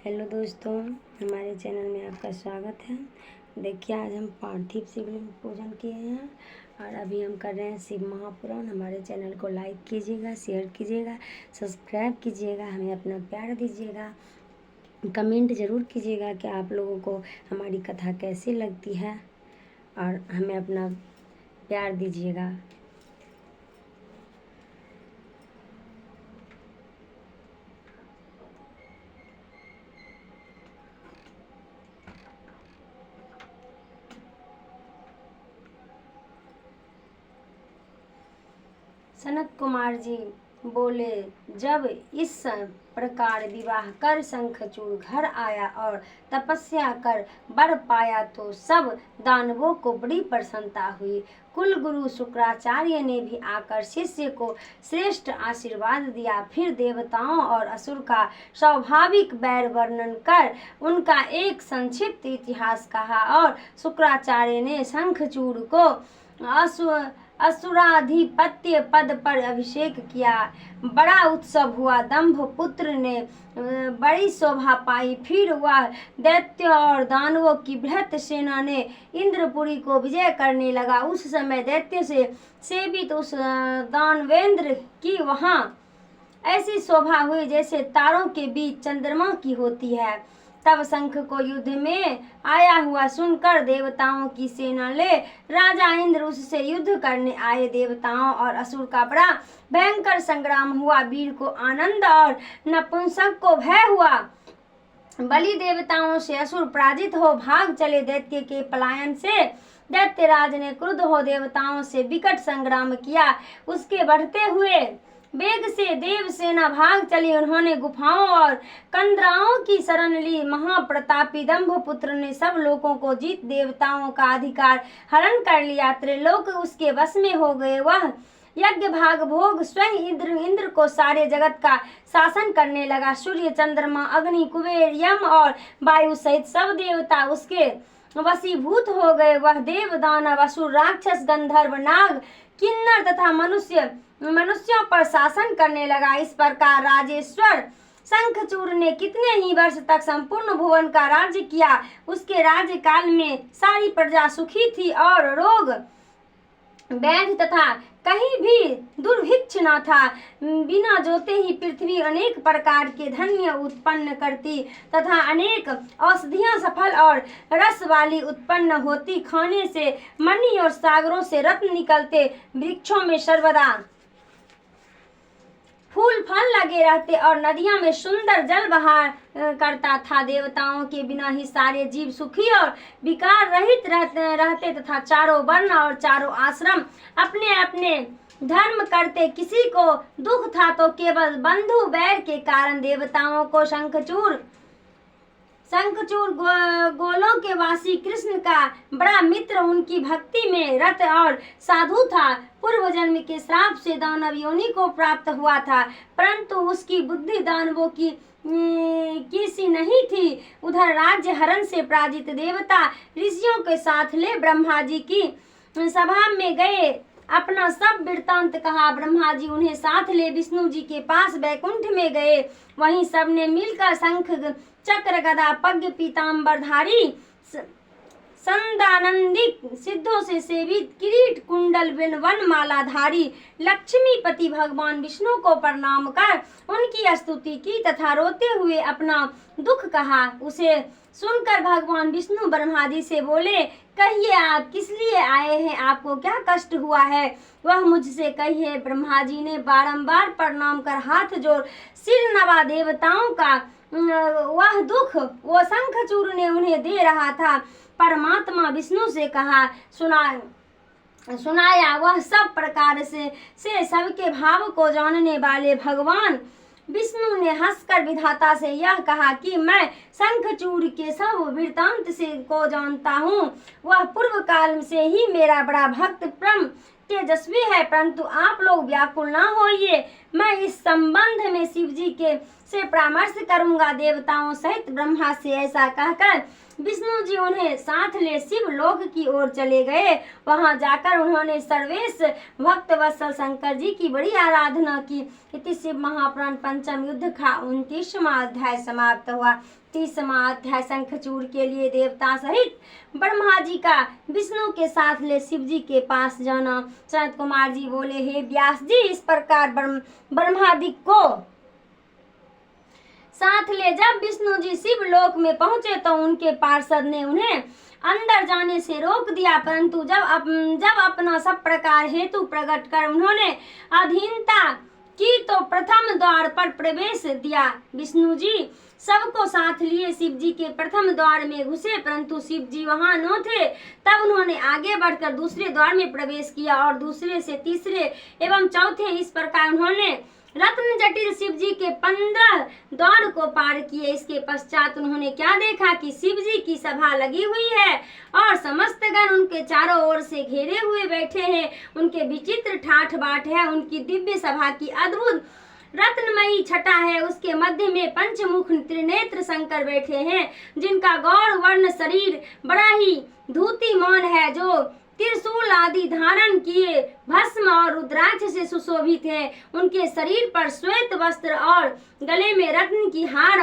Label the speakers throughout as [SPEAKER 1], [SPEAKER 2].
[SPEAKER 1] Hello दोस्तों, हमारे channel में आपका स्वागत है। देखिए, आज हम पार्थिव शिवलिंग पूजन किए हैं और अभी हम कर रहे हैं शिव महापुराण। हमारे चैनल को लाइक कीजिएगा, शेयर कीजिएगा, सब्सक्राइब कीजिएगा, हमें अपना प्यार दीजिएगा, कमेंट ज़रूर कीजिएगा कि आप लोगों को हमारी कथा कैसी लगती है और हमें अपना प्यार दीजिएगा। सनत कुमार जी बोले, जब इस प्रकार विवाह कर शंखचूड़ घर आया और तपस्या कर वर पाया तो सब दानवों को बड़ी प्रसन्नता हुई। कुल गुरु शुक्राचार्य ने भी आकर शिष्य को श्रेष्ठ आशीर्वाद दिया। फिर देवताओं और असुर का स्वाभाविक बैर वर्णन कर उनका एक संक्षिप्त इतिहास कहा और शुक्राचार्य ने शंखचूड़ को असुराधिपत्य पद पर अभिषेक किया। बड़ा उत्सव हुआ। दंभ पुत्र ने बड़ी शोभा पाई। फिर वह दैत्य और दानवों की बृहत सेना ने इंद्रपुरी को विजय करने लगा। उस समय दैत्य से सेवित उस दानवेंद्र की वहां ऐसी शोभा हुई जैसे तारों के बीच चंद्रमा की होती है। तब शंख को युद्ध में आया हुआ सुनकर देवताओं की सेना ले राजा इंद्र उससे युद्ध करने आए। देवताओं और असुर का बड़ा भयंकर संग्राम हुआ। वीर को आनंद और नपुंसक को भय हुआ। बलि देवताओं से असुर पराजित हो भाग चले। दैत्य के पलायन से दैत्यराज ने क्रुद्ध हो देवताओं से विकट संग्राम किया। उसके बढ़ते हुए वेग से देव सेना भाग चली। उन्होंने गुफाओं और कंदराओं की शरण ली। महाप्रतापी दंभ पुत्र ने सब लोगों को जीत देवताओं का अधिकार हरण कर लिया। त्रिलोक उसके वश में हो गए। वह यज्ञ भाग भोग स्वयं इंद्र को सारे जगत का शासन करने लगा। सूर्य, चंद्रमा, अग्नि, कुबेर, यम और वायु सहित सब देवता उसके वशीभूत हो गए। वह देव, दानव, असुर, राक्षस, गंधर्व, नाग, किन्नर तथा मनुष्यों पर शासन करने लगा। इस प्रकार राजेश्वर शंखचूड़ ने कितने ही वर्ष तक संपूर्ण भुवन का राज्य किया। उसके राज्य काल में सारी प्रजा सुखी थी और रोग व्याधि तथा कहीं भी दुर्भिक्ष न था। बिना जोते ही पृथ्वी अनेक प्रकार के धान्य उत्पन्न करती तथा अनेक औषधियां सफल और रस वाली उत्पन्न होती। खाने से मणि और सागरों से रत्न निकलते। वृक्षों में सर्वदा फूल फल लगे रहते और नदियों में सुंदर जल बहा करता था। देवताओं के बिना ही सारे जीव सुखी और विकार रहित रहते तथा चारों वर्ण और चारों आश्रम अपने अपने धर्म करते। किसी को दुख था तो केवल बंधु बैर के कारण देवताओं को शंखचूड़ गोलों के वासी कृष्ण का बड़ा मित्र उनकी भक्ति में रत और साधु था। पूर्व जन्म के श्राप से दानव योनि को प्राप्त हुआ था, परंतु उसकी बुद्धि दानवों की सी नहीं थी। उधर राज्य हरण से पराजित देवता ऋषियों के साथ ले ब्रह्मा जी की सभा में गए। अपना सब वृत्तांत कहा। ब्रह्मा जी उन्हें साथ ले विष्णु जी के पास बैकुंठ में गए। वहीं सबने मिलकर शंख, चक्र, गदा, पद्म, पीतांबरधारी, संदानंदिक, सिद्धों से सेवित, किरीट, कुंडल, वन मालाधारी लक्ष्मीपति भगवान विष्णु को प्रणाम कर उनकी स्तुति की तथा रोते हुए अपना दुख कहा। उसे सुनकर भगवान विष्णु ब्रह्मा जी से बोले, कहिए आप किस लिए आए हैं, आपको क्या कष्ट हुआ है, वह मुझसे कहिए। ब्रह्मा जी ने बारंबार प्रणाम कर हाथ जोड़ सिर नवा। देवताओं का वह दुख वो शंखचूड़ ने उन्हें दे रहा था। परमात्मा विष्णु से कहा सुनाया। वह सब प्रकार से सबके भाव को जानने वाले भगवान विष्णु ने हंसकर विधाता से यह कहा कि मैं शंखचूड़ के सब वृत्तांत से को जानता हूँ। वह पूर्व काल से ही मेरा बड़ा भक्त परम तेजस्वी है, परंतु आप लोग व्याकुल न होइए। मैं इस संबंध में शिव जी से परामर्श करूंगा। देवताओं सहित ब्रह्मा से ऐसा कहकर विष्णु जी उन्हें साथ ले शिव लोक की ओर चले गए। वहां जाकर उन्होंने सर्वेश भक्त वत्सल शंकर जी की बड़ी आराधना की। इति शिव महापुराण पंचम युद्ध का 29वां अध्याय समाप्त हुआ। 30वां अध्याय शंखचूड़ के लिए देवता सहित ब्रह्मा जी का विष्णु के साथ ले शिव जी के पास जाना। सनत कुमार जी बोले, हे व्यास जी, इस प्रकार ब्रह्मादि को साथ ले जब विष्णु जी शिव लोक में पहुंचे तो उनके पार्षद ने उन्हें अंदर जाने से रोक दिया, परंतु जब अपना सब प्रकार हेतु प्रकट कर उन्होंने अधीनता की तो प्रथम द्वार पर प्रवेश दिया। विष्णु जी सबको साथ लिए शिव जी के प्रथम द्वार में घुसे, परंतु शिव जी वहां न थे। तब उन्होंने आगे बढ़कर दूसरे द्वार में प्रवेश किया और दूसरे से तीसरे एवं चौथे, इस प्रकार उन्होंने रत्न जटिल शिव जी के 15 द्वार को पार किए। इसके पश्चात उन्होंने क्या देखा कि शिव जी की सभा लगी हुई है और समस्त गण उनके चारों ओर से घेरे हुए बैठे हैं। उनके विचित्र ठाठ बाट है, उनकी दिव्य सभा की अद्भुत रत्नमयी छटा है। उसके मध्य में पंचमुख त्रिनेत्र शंकर बैठे हैं, जिनका गौर वर्ण शरीर बड़ा ही धूतिमान है, जो त्रिशूल आदि धारण किए भस्म और रुद्राक्ष से सुशोभित है। उनके शरीर पर श्वेत वस्त्र और गले में रत्न की हार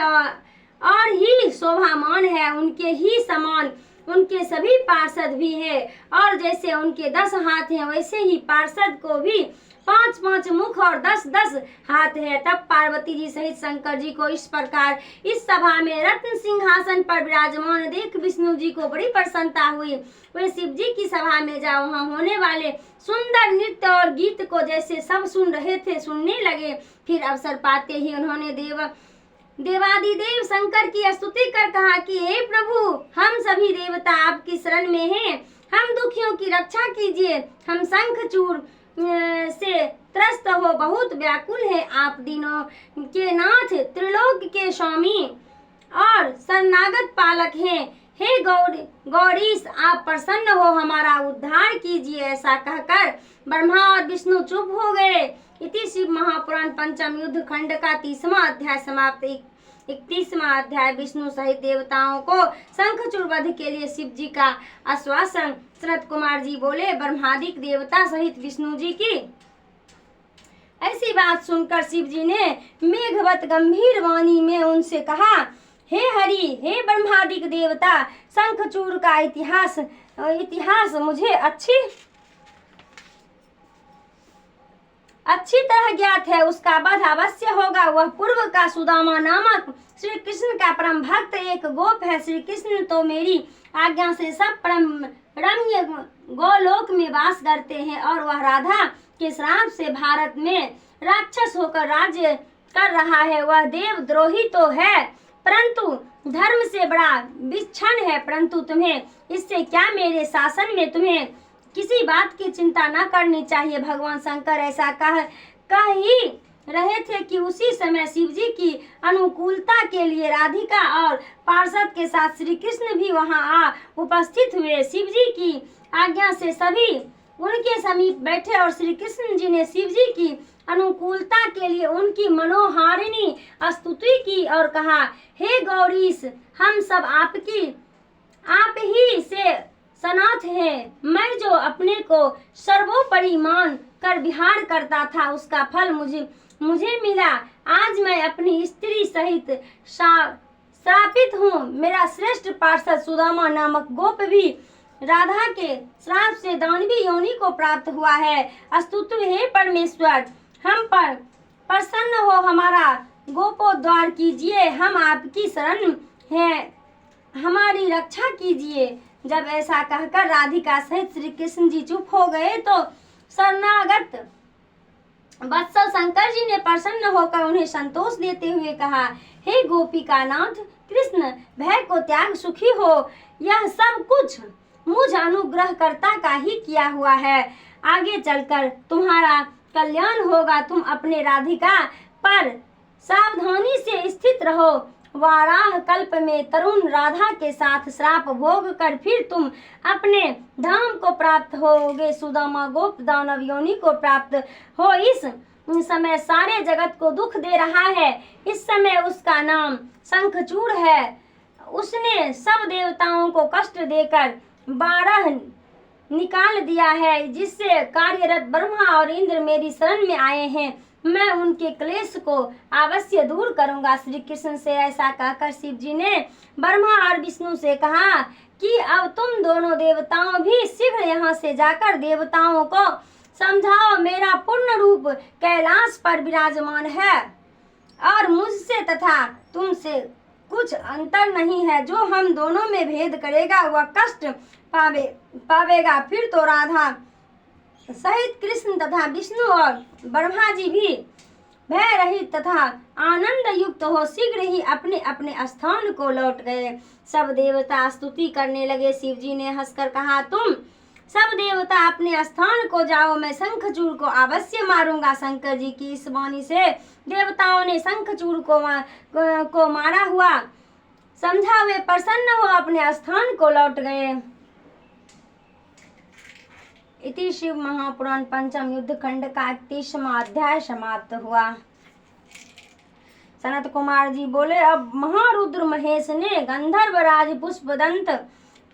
[SPEAKER 1] और ही शोभामान है। उनके ही समान उनके सभी पार्षद भी है, और जैसे उनके 10 हाथ हैं वैसे ही पार्षद को भी 5-5 मुख और 10-10 हाथ है। तब पार्वती जी सहित शंकर जी को इस प्रकार इस सभा में रत्न सिंहासन पर विराजमान देख विष्णु जी को बड़ी प्रसन्नता हुई। वे शिव जी की सभा में जा वहां होने वाले सुंदर नृत्य और गीत को जैसे सब सुन रहे थे सुनने लगे। फिर अवसर पाते ही उन्होंने देवादिदेव शंकर की स्तुति कर कहा कि हे प्रभु, हम सभी देवता आपकी शरण में हैं, हम दुखियों की रक्षा कीजिए। हम शंखचूड़ से त्रस्त हो बहुत व्याकुल है। आप दिनों के नाथ, त्रिलोक के स्वामी और शरणागत पालक हैं। हे गौरीश, आप प्रसन्न हो हमारा उद्धार कीजिए। ऐसा कहकर ब्रह्मा और विष्णु चुप हो गए। इति शिव महापुराण पंचम युद्ध खंड का 30वां अध्याय समाप्त। 31वां अध्याय विष्णु सहित देवताओं को शंखचूड़ वध के लिए शिव जी का आश्वासन। सनत कुमार जी बोले, ब्रह्मादिक देवता सहित विष्णु जी की ऐसी बात सुनकर शिव जी ने मेघवत गंभीर वाणी में उनसे कहा, हे हरि, हे ब्रह्मादिक देवता, शंखचूड़ का इतिहास मुझे अच्छी तरह ज्ञात है। उसका वध अवश्य होगा। वह पूर्व का सुदामा नामक श्री कृष्ण का परम भक्त एक गोप है। श्री कृष्ण तो मेरी आज्ञा से सब परम रम्य गोलोक में वास करते हैं, और वह राधा के श्राप से भारत में राक्षस होकर राज्य कर रहा है। वह देवद्रोही तो है, परंतु धर्म से बड़ा विच्छन है। परंतु तुम्हें इससे क्या, मेरे शासन में तुम्हें किसी बात की चिंता न करनी चाहिए। भगवान शंकर ऐसा कह ही रहे थे कि उसी समय शिव जी की अनुकूलता के लिए राधिका और पार्षद के साथ श्री कृष्ण भी वहां आ उपस्थित हुए। शिव जी की आज्ञा से सभी उनके समीप बैठे और श्री कृष्ण जी ने शिव जी की अनुकूलता के लिए उनकी मनोहारिणी स्तुति की और कहा, हे गौरीश, हम सब आप ही से सनाथ है। मैं जो अपने को सर्वोपरि मान कर विहार करता था, उसका फल मुझे मिला। आज मैं अपनी स्त्री सहित श्रापित हूँ। मेरा श्रेष्ठ पार्षद सुदामा नामक गोप भी राधा के श्राप से दानवी योनि को प्राप्त हुआ है। स्तुति हे परमेश्वर, हम पर प्रसन्न हो हमारा गोपोद्धार कीजिए। हम आपकी शरण हैं, हमारी रक्षा कीजिए। जब ऐसा कहकर राधिका सहित श्री कृष्ण जी चुप हो गए तो शरणागत वत्सल शंकर जी ने प्रसन्न होकर उन्हें संतोष देते हुए कहा, हे गोपिका नाथ कृष्ण, भय को त्याग सुखी हो। यह सब कुछ मुझ अनुग्रहकर्ता का ही किया हुआ है। आगे चलकर तुम्हारा कल्याण होगा। तुम अपने राधिका पर सावधानी से स्थित रहो। वाराह कल्प में तरुण राधा के साथ श्राप भोग कर फिर तुम अपने धाम को प्राप्त होगे। सुदामा गोप दानव योनि को प्राप्त हो इस समय सारे जगत को दुख दे रहा है। इस समय उसका नाम शंखचूड़ है। उसने सब देवताओं को कष्ट देकर 12 निकाल दिया है, जिससे कार्यरत ब्रह्मा और इंद्र मेरी शरण में आए हैं। मैं उनके क्लेश को अवश्य दूर करूंगा। श्री कृष्ण से ऐसा कहकर शिव जी ने ब्रह्मा और विष्णु से कहा कि अब तुम दोनों देवताओं भी शीघ्र यहाँ से जाकर देवताओं को समझाओ, मेरा पूर्ण रूप कैलाश पर विराजमान है और मुझसे तथा तुमसे कुछ अंतर नहीं है। जो हम दोनों में भेद करेगा वह कष्ट पावेगा। फिर तो राधा सहित कृष्ण तथा विष्णु और ब्रह्मा जी भी भय रहित तथा आनंद युक्त हो शीघ्र ही अपने अपने स्थान को लौट गए। सब देवता स्तुति करने लगे। शिव जी ने हंसकर कहा, तुम सब देवता अपने स्थान को जाओ, मैं शंखचूड़ को अवश्य मारूंगा। शंकर जी की इस वाणी से देवताओं ने शंखचूड़ को मारा हुआ समझा। वे प्रसन्न हो अपने स्थान को लौट गए। इति शिव महापुराण पंचम युद्ध खंड का 31वां अध्याय समाप्त हुआ। सनत कुमार जी बोले, अब महारुद्र महेश ने गंधर्व राज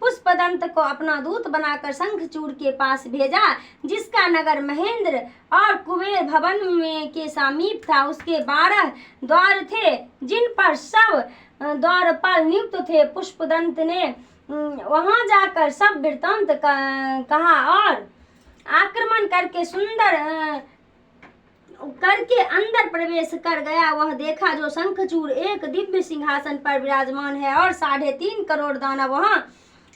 [SPEAKER 1] पुष्पदंत को अपना दूत बनाकर शंखचूड़ के पास भेजा, जिसका नगर महेंद्र और कुबेर भवन में के समीप था। उसके 12 द्वार थे, जिन पर सब द्वारपाल नियुक्त थे। पुष्पदंत ने वहां जाकर सब वृत्तांत कहा और आक्रमण करके अंदर प्रवेश कर गया। वह देखा जो शंखचूड़ एक दिव्य सिंहासन पर विराजमान है और 3.5 करोड़ दानव वहां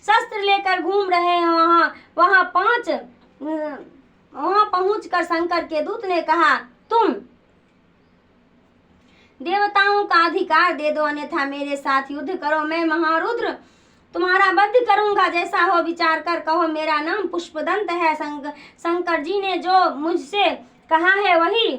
[SPEAKER 1] शस्त्र लेकर घूम रहे हैं। वहां पहुंचकर शंकर के दूत ने कहा, तुम देवताओं का अधिकार दे दो, अन्यथा मेरे साथ युद्ध करो। मैं महारुद्र तुम्हारा वध करूंगा। जैसा हो विचार कर कहो। मेरा नाम पुष्पदंत है। शंकर जी ने जो मुझसे कहा है वही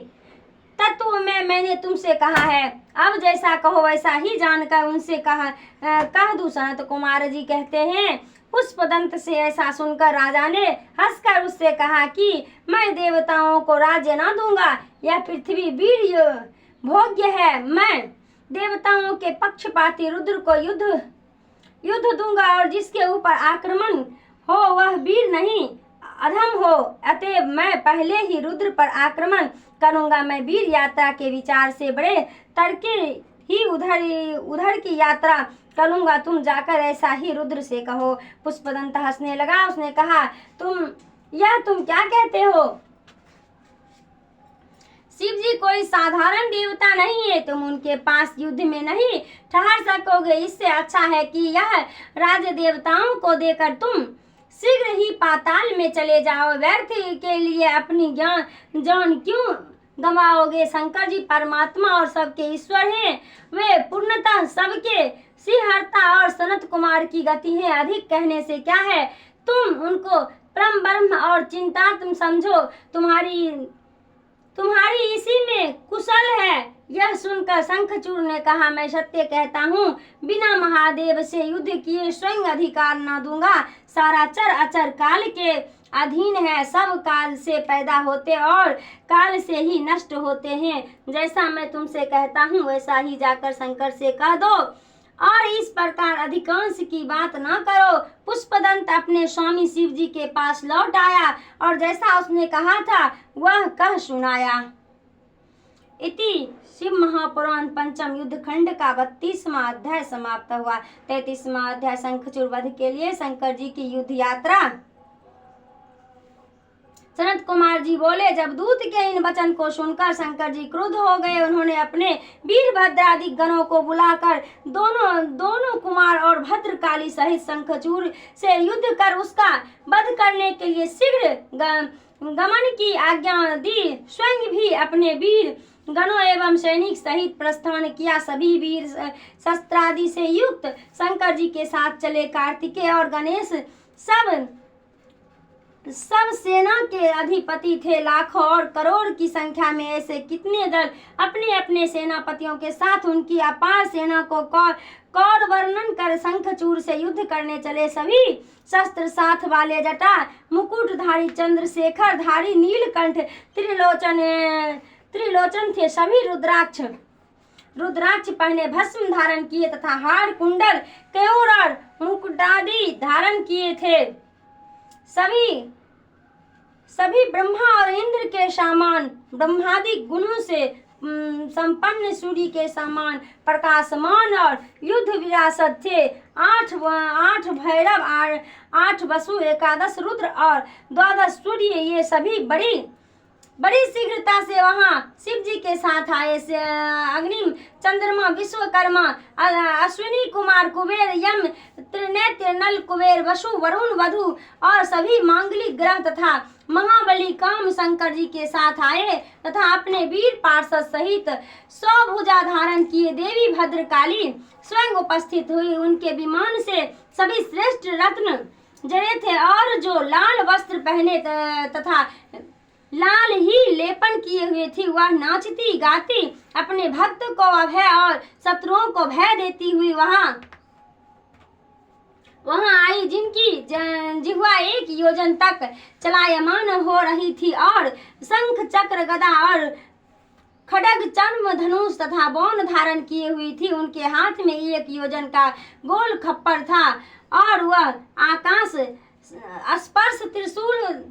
[SPEAKER 1] तत्व मैंने तुमसे कहा है। अब जैसा कहो वैसा ही जानकर उनसे कह दूं। सनत कुमार जी कहते हैं, पुष्पदंत से ऐसा सुनकर राजा ने हंसकर उससे कहा कि मैं देवताओं को राज्य न दूंगा, यह पृथ्वी वीर्य भोग्य है। मैं देवताओं के पक्षपाती रुद्र को युद्ध दूंगा और जिसके ऊपर आक्रमण हो वह वीर नहीं अधम हो। अतएव मैं पहले ही रुद्र पर आक्रमण करूंगा। मैं वीर यात्रा के विचार से बड़े तड़के ही उधर की यात्रा करूंगा। तुम जाकर ऐसा ही रुद्र से कहो। पुष्पदंत हंसने लगा। उसने कहा, तुम क्या कहते हो? शिव जी कोई साधारण देवता नहीं है। तुम उनके पास युद्ध में नहीं ठहर सकोगे। इससे अच्छा है कि यह राज देवताओं को देकर तुम शीघ्र ही पाताल में चले जाओ। व्यर्थ के लिए अपनी जान क्यों गंवाओगे? शंकर जी परमात्मा और सबके ईश्वर हैं। वे पूर्णतः सबके सिंहर्ता और सनत कुमार की गति है। अधिक कहने से क्या है, तुम उनको परम ब्रह्म और चिंतात्म समझो। तुम्हारी इसी में कुशल है। यह सुनकर शंखचूड़ ने कहा, मैं सत्य कहता हूँ, बिना महादेव से युद्ध किए स्वयं अधिकार न दूंगा। सारा चर अचर काल के अधीन है। सब काल से पैदा होते और काल से ही नष्ट होते हैं। जैसा मैं तुमसे कहता हूँ वैसा ही जाकर शंकर से कह दो और इस प्रकार अधिकांश की बात न करो। पुष्पदंत अपने स्वामी शिव जी के पास लौट आया और जैसा उसने कहा था वह कह सुनाया। इति शिव महापुराण पंचम युद्ध खंड का 32वां अध्याय समाप्त हुआ। 33वां अध्याय शंखचूड़ वध के लिए शंकर जी की युद्ध यात्रा। सनत कुमार जी बोले, जब दूत के इन वचन को सुनकर शंकर जी क्रुद्ध हो गए। उन्होंने अपने वीरभद्रादि गणों को बुलाकर दोनों कुमार और भद्रकाली सहित शंखचूड़ से युद्ध कर उसका वध करने के लिए शीघ्र गमन की आज्ञा दी। स्वयं भी अपने वीर गणों एवं सैनिक सहित प्रस्थान किया। सभी वीर शस्त्रादि से युक्त शंकर जी के साथ चले। कार्तिकेय और गणेश सब सेना के अधिपति थे। लाखों और करोड़ की संख्या में ऐसे कितने दल अपने अपने सेनापतियों के साथ उनकी अपार सेना को कौर वर्णन कर शंखचूड़ से युद्ध करने चले। सभी शस्त्र साथ वाले जटा मुकुटधारी चंद्रशेखर धारी नीलकंठ त्रिलोचन थे। सभी रुद्राक्ष पहने भस्म धारण किए तथा हार कुंडल केयूर और मुकुटादि धारण किए थे। सभी ब्रह्मा और इंद्र के समान ब्रह्मादि गुणों से संपन्न सूर्य के समान प्रकाशमान और युद्ध विरासत थे। आठ भैरव, आठ वसु, 11 रुद्र और 12 सूर्य, ये सभी बड़ी शीघ्रता से वहां शिव जी के साथ आए। अग्नि, चंद्रमा, विश्वकर्मा, अश्विनी कुमार, कुबेर, यम, त्रिनेत्र, नल, कुबेर, वसु, वरुण, वधु और सभी मांगलिक ग्रह तथा महाबली काम शंकर जी के साथ आए तथा अपने वीर पार्षद सहित 100 भुजा धारण किए देवी भद्रकाली स्वयं उपस्थित हुई। उनके विमान से सभी श्रेष्ठ रत्न जड़े थे और जो लाल वस्त्र पहने तथा लाल ही लेपन किए हुए थी, वह नाचती गाती अपने भक्त को अभय और शत्रुओं को भय देती हुई वहां आई, जिनकी जिह्वा 1 योजन तक चलायमान हो रही थी और शंख, चक्र, गदा और खड्ग, चर्म, धनुष तथा बाण धारण किए हुई थी। उनके हाथ में 1 योजन का गोल खप्पर था और वह आकाश स्पर्श त्रिशूल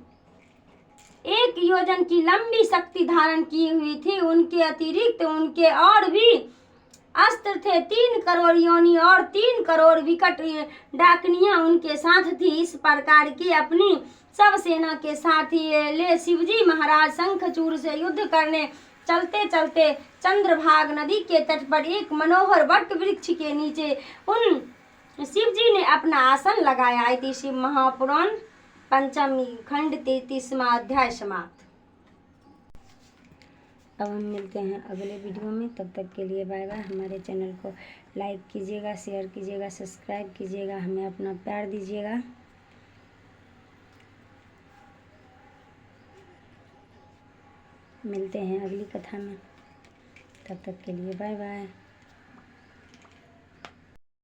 [SPEAKER 1] 1 योजन की लंबी शक्ति धारण की हुई थी। उनके अतिरिक्त उनके और भी अस्त्र थे। 3 करोड़ योनि और 3 करोड़ विकट डाकनियां उनके साथ थी। इस प्रकार की अपनी सब सेना के साथ ही ले शिवजी महाराज शंखचूड़ से युद्ध करने चलते चलते चंद्रभाग नदी के तट पर एक मनोहर वट वृक्ष के नीचे उन शिवजी ने अपना आसन लगाया। इति शिव महापुराण पंचमी खंड 33वां अध्याय समाप्त। अब हम मिलते हैं अगले वीडियो में, तब तक के लिए बाय बाय। हमारे चैनल को लाइक कीजिएगा, शेयर कीजिएगा, सब्सक्राइब कीजिएगा, हमें अपना प्यार दीजिएगा। मिलते हैं अगली कथा में, तब तक के लिए बाय बाय।